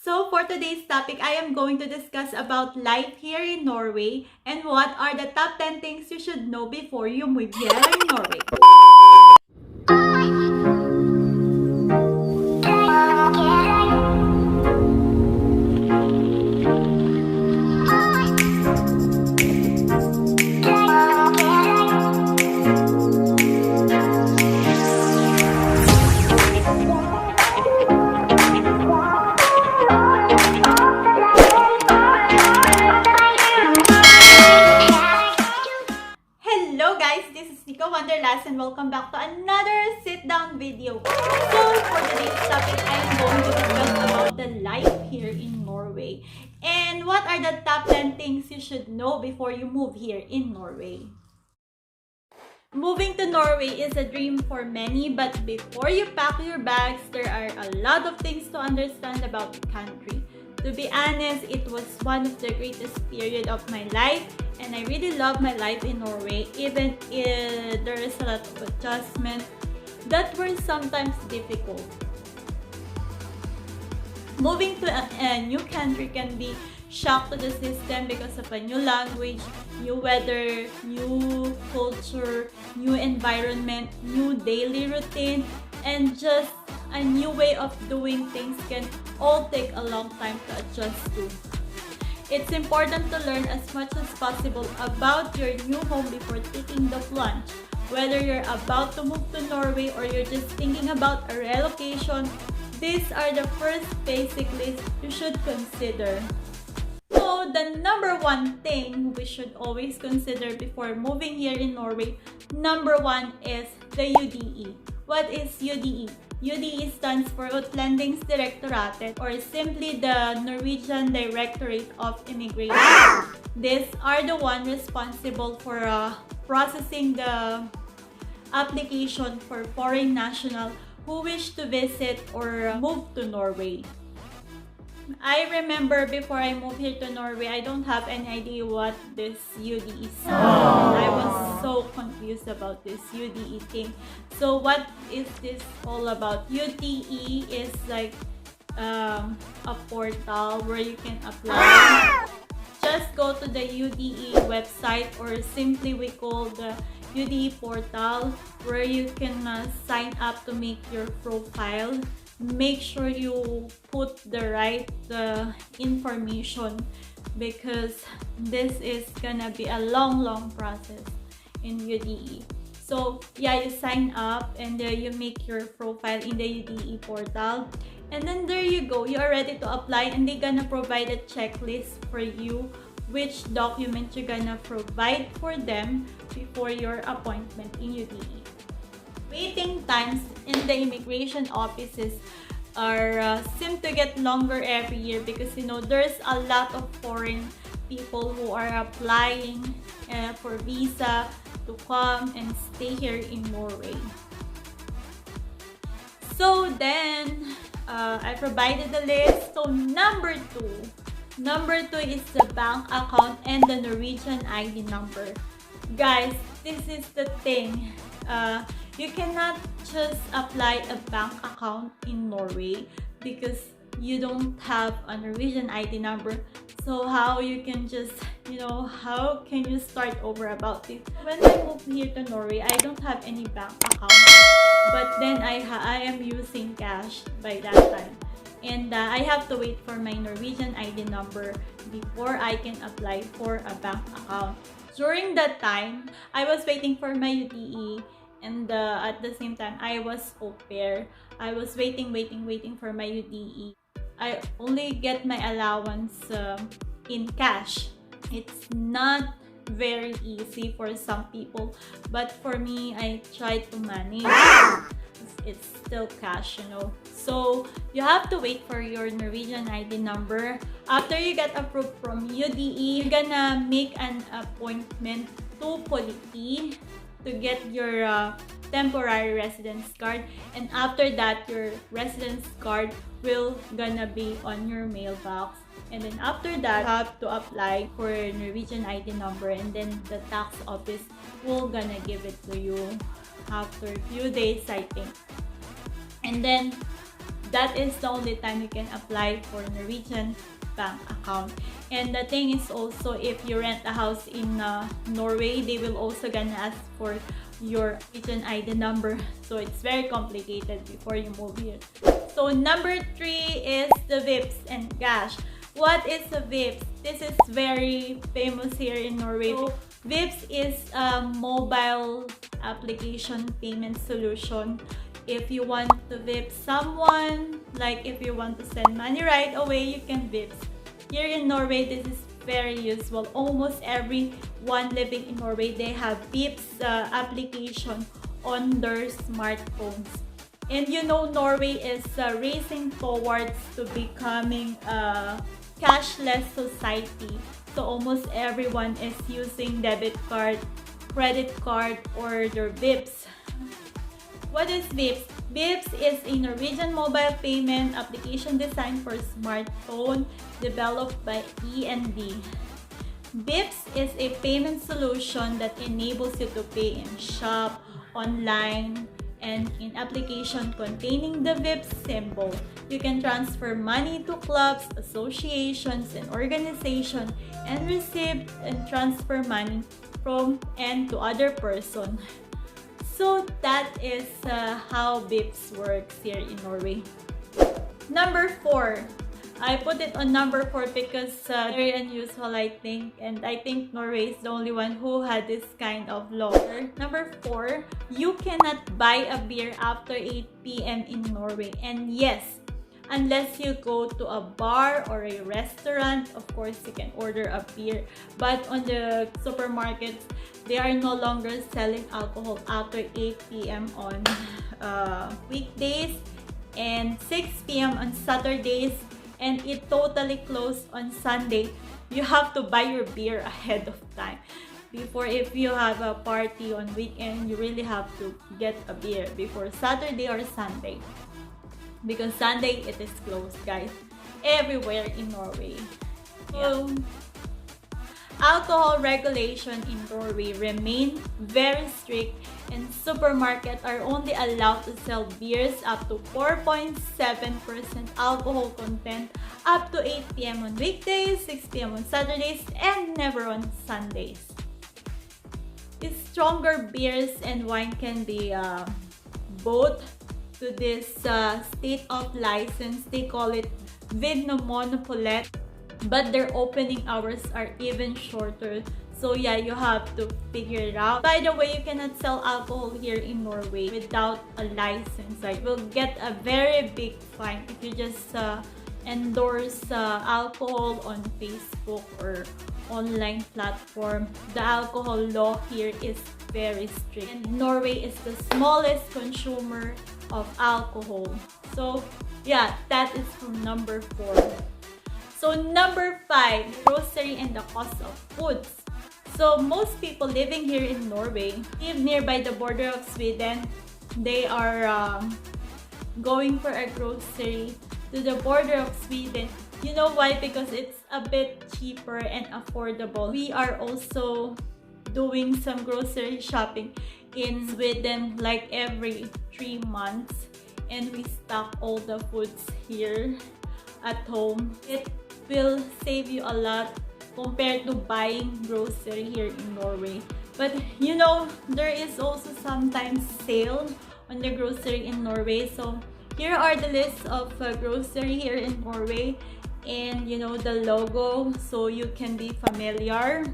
So for today's topic, I am going to discuss about life here in Norway and what are the top 10 things you should know before you move here in Norway. Hello guys, this is Nico Wanderlust and welcome back to another sit-down video. So for today's topic, I am going to discuss about the life here in Norway and what are the top 10 things you should know before you move here in Norway. Moving to Norway is a dream for many, but before you pack your bags, there are a lot of things to understand about the country. To be honest, it was one of the greatest period of my life and I really love my life in Norway, even if there is a lot of adjustment that were sometimes difficult. Moving to a new country can be shock to the system because of a new language, new weather, new culture, new environment, new daily routine, and just a new way of doing things can all take a long time to adjust to. It's important to learn as much as possible about your new home before taking the plunge. Whether you're about to move to Norway or you're just thinking about a relocation, these are the first basic list you should consider. So, the number one thing we should always consider before moving here in Norway, number one is the UDE. What is UDE? UDE stands for Utlendingsdirektoratet or simply the Norwegian Directorate of Immigration. These are the one responsible for processing the application for foreign national who wish to visit or move to Norway. I remember before I moved here to Norway, I don't have any idea what this UDE is. I was so confused about this UDE thing. So what is this all about? UDE is like a portal where you can apply. Just go to the UDE website or simply we call the UDE portal where you can sign up to make your profile. Make sure you put the right information because this is gonna be a long process in UDE. So yeah, you sign up and you make your profile in the UDE portal and then there you go, you are ready to apply and they're gonna provide a checklist for you which document you're gonna provide for them before your appointment in UDE. Waiting times in the immigration offices are seem to get longer every year because there's a lot of foreign people who are applying for visa to come and stay here in Norway. So then I provided the list. So number two is the bank account and the Norwegian ID number. Guys, this is the thing. You cannot just apply a bank account in Norway because you don't have a Norwegian ID number. So how you can just, how can you start over about this? When I moved here to Norway, I don't have any bank account. But then I am using cash by that time. And I have to wait for my Norwegian ID number before I can apply for a bank account. During that time, I was waiting for my UDE. And at the same time, I was au pair. I was waiting for my UDE. I only get my allowance in cash. It's not very easy for some people. But for me, I tried to manage. It's still cash, So, you have to wait for your Norwegian ID number. After you get approved from UDE, you're gonna make an appointment to Politi to get your temporary residence card, and after that your residence card will gonna be on your mailbox, and then after that you have to apply for Norwegian ID number, and then the tax office will gonna give it to you after a few days, I think. And then that is the only time you can apply for Norwegian bank account. And the thing is also, if you rent a house in Norway, they will also gonna ask for your Norwegian ID number. So it's very complicated before you move here. So number 3 is the VIPs. And gosh, what is a VIPs? This is very famous here in Norway. So VIPs is a mobile application payment solution. If you want to VIP someone, like if you want to send money right away, you can VIPs. Here in Norway, this is very usual. Almost everyone living in Norway, they have VIPs application on their smartphones. And you know, Norway is racing towards to becoming a cashless society. So almost everyone is using debit card, credit card, or their VIPs. What is VIPs? VIPs is a Norwegian mobile payment application designed for smartphone, developed by E&D. VIPs is a payment solution that enables you to pay in shop, online, and in application containing the VIPs symbol. You can transfer money to clubs, associations, and organizations, and receive and transfer money from and to other person. So that is how VIPs works here in Norway. Number 4. I put it on number 4 because very unusual, I think. And I think Norway is the only one who had this kind of law. Number 4. You cannot buy a beer after 8 p.m. in Norway. And yes, unless you go to a bar or a restaurant, of course you can order a beer. But on the supermarkets, they are no longer selling alcohol after 8 p.m. on weekdays and 6 p.m. on Saturdays, and it totally closed on Sunday. You have to buy your beer ahead of time. Before, if you have a party on weekend, you really have to get a beer before Saturday or Sunday. Because Sunday, it is closed, guys. Everywhere in Norway. So, alcohol regulation in Norway remain very strict, and supermarkets are only allowed to sell beers up to 4.7% alcohol content up to 8 p.m. on weekdays, 6 p.m. on Saturdays, and never on Sundays. Stronger beers and wine can be bought to this state of license. They call it Vinmonopolet, but their opening hours are even shorter. So yeah, you have to figure it out. By the way, you cannot sell alcohol here in Norway without a license. Like, you will get a very big fine if you just endorse alcohol on Facebook or online platform. The alcohol law here is very strict, and Norway is the smallest consumer of alcohol. So yeah, that is from number 4. So number 5, grocery and the cost of foods. So most people living here in Norway live nearby the border of Sweden. They are going for a grocery to the border of Sweden. You know why? Because it's a bit cheaper and affordable. We are also doing some grocery shopping in Sweden like every 3 months, and we stock all the foods here at home. It will save you a lot compared to buying grocery here in Norway. But you know, there is also sometimes sale on the grocery in Norway. So here are the list of grocery here in Norway, and you know the logo, so you can be familiar.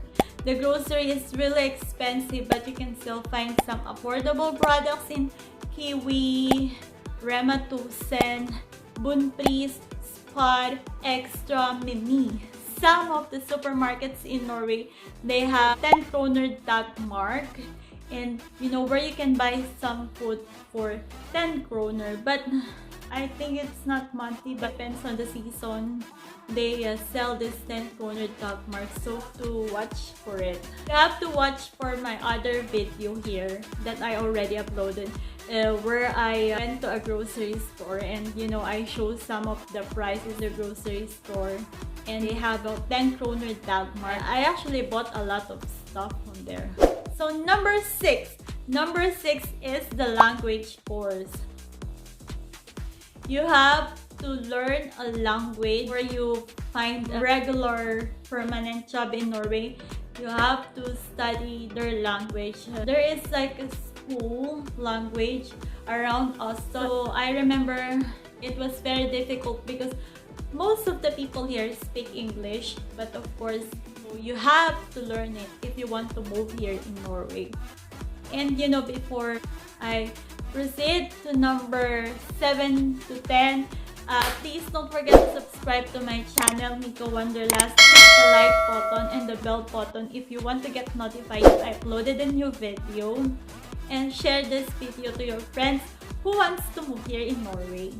The grocery is really expensive, but you can still find some affordable products in Kiwi, Rema 1000, Bunpris, Spar, Extra, Mimi. Some of the supermarkets in Norway, they have 10 kroner tag mark, and you know where you can buy some food for 10 kroner. But I think it's not monthly, but depends on the season. They sell this 10 kroner tag mark, so to watch for it. You have to watch for my other video here that I already uploaded, where I went to a grocery store, and you know I show some of the prices in the grocery store, and they have a 10 kroner tag mark. I actually bought a lot of stuff from there. So number 6 is the language course. You have to learn a language where you find a regular permanent job in Norway. You have to study their language. There is like a school language around us. So I remember it was very difficult because most of the people here speak English, but of course you have to learn it if you want to move here in Norway. And before I proceed to number 7 to 10, please don't forget to subscribe to my channel, Miko Wanderlust. Click the like button and the bell button if you want to get notified if I uploaded a new video. And share this video to your friends who wants to move here in Norway.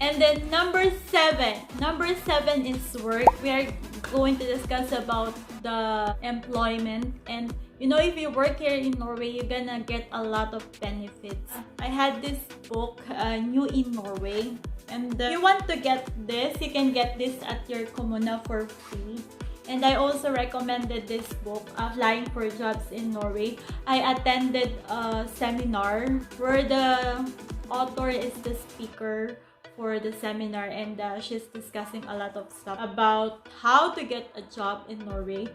And then number 7. Number 7 is work. We are going to discuss about the employment. And if you work here in Norway, you're gonna get a lot of benefits. I had this book, New in Norway. And if you want to get this, you can get this at your Kommune for free. And I also recommended this book, Applying for Jobs in Norway. I attended a seminar where the author is the speaker for the seminar, and she's discussing a lot of stuff about how to get a job in Norway.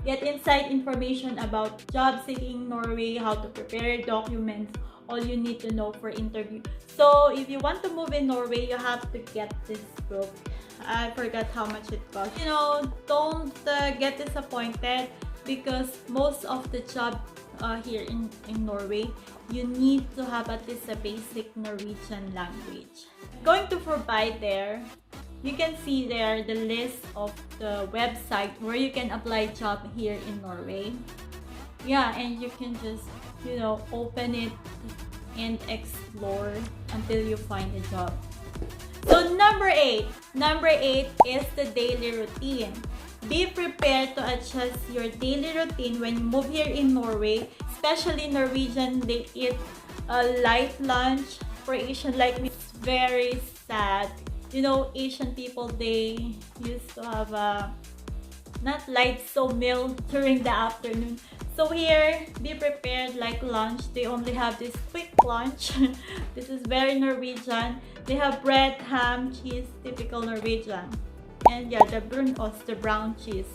Get inside information about job seeking in Norway, how to prepare documents, all you need to know for interview. So if you want to move in Norway, you have to get this book. I forgot how much it costs. Don't get disappointed because most of the job here in Norway, you need to have at least a basic Norwegian language. Going to provide there, you can see there the list of the website where you can apply job here in Norway. Yeah, and you can just open it and explore until you find a job. So number 8 is the daily routine. Be prepared to adjust your daily routine when you move here in Norway. Especially Norwegian, they eat a light lunch. For Asian like me, it's very sad. Asian people, they used to have a not light so meal during the afternoon. So here, be prepared like lunch. They only have this quick lunch. This is very Norwegian. They have bread, ham, cheese, typical Norwegian. And yeah, the brunost, the brown cheese.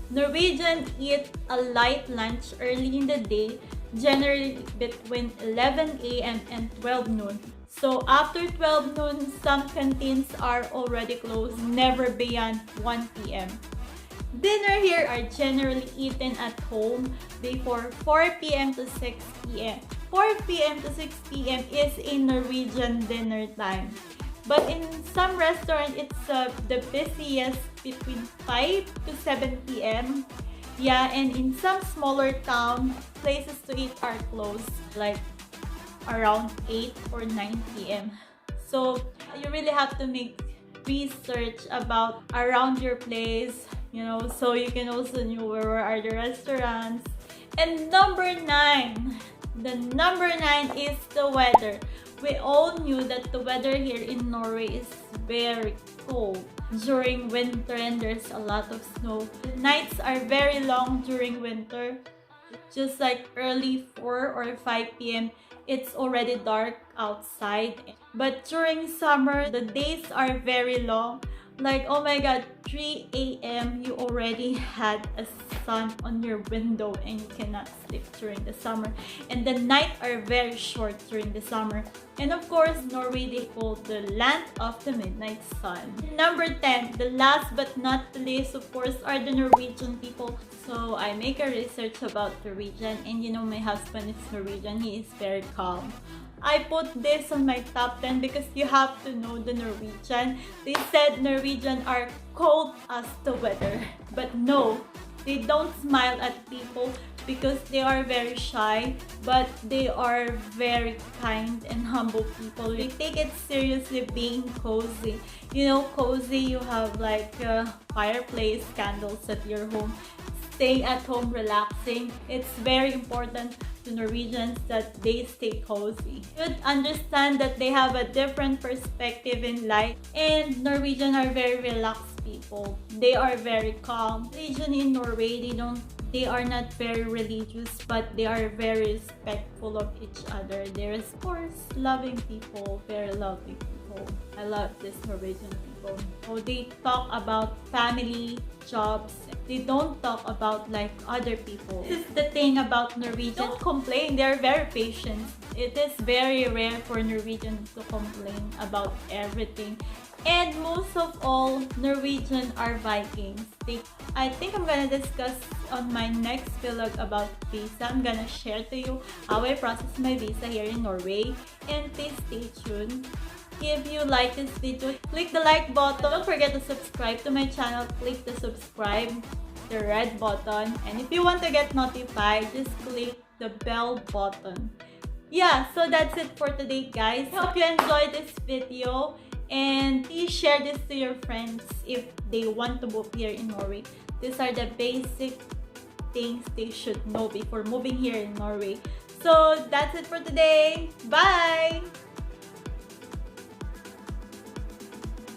Norwegian eat a light lunch early in the day, generally between 11 a.m. and 12 noon. So after 12 noon, some canteens are already closed, never beyond 1 p.m. Dinner here are generally eaten at home before 4 p.m. to 6 p.m. 4 p.m. to 6 p.m. is a Norwegian dinner time. But in some restaurants, it's the busiest between 5 to 7 p.m. Yeah, and in some smaller towns, places to eat are closed like around 8 or 9 p.m. So you really have to make research about around your place, so you can also know where are the restaurants. And number 9. The number 9 is the weather. We all knew that the weather here in Norway is very cold during winter and there's a lot of snow. The nights are very long during winter. Just like early 4 or 5 p.m. it's already dark outside. But during summer, the days are very long. Like, oh my god, 3 a.m. you already had a sun on your window and you cannot sleep during the summer. And the night are very short during the summer. And of course, Norway they call the land of the midnight sun. Number 10, the last but not the least, of course, are the Norwegian people. So I make a research about Norwegian, and my husband is Norwegian. He is very calm. I put this on my top 10 because you have to know the Norwegian. They said Norwegian are cold as the weather. But no, they don't smile at people because they are very shy. But they are very kind and humble people. They take it seriously being cozy. Cozy, you have like a fireplace, candles at your home. Stay at home relaxing. It's very important to Norwegians that they stay cozy. You should understand that they have a different perspective in life, and Norwegians are very relaxed people. They are very calm. Norwegian in Norway, they don't They are not very religious, but they are very respectful of each other. They're, of course, loving people, very lovely people. I love this Norwegian people. So they talk about family, jobs. They don't talk about like other people. This is the thing about Norwegians. Don't complain. They're very patient. It is very rare for Norwegians to complain about everything. And most of all, Norwegian are Vikings. I think I'm gonna discuss on my next vlog about visa. I'm gonna share to you how I process my visa here in Norway. And please stay tuned. If you like this video, click the like button. Don't forget to subscribe to my channel. Click the subscribe, the red button. And if you want to get notified, just click the bell button. Yeah, so that's it for today, guys. Hope you enjoyed this video. And please share this to your friends if they want to move here in Norway. These are the basic things they should know before moving here in Norway. So that's it for today. Bye!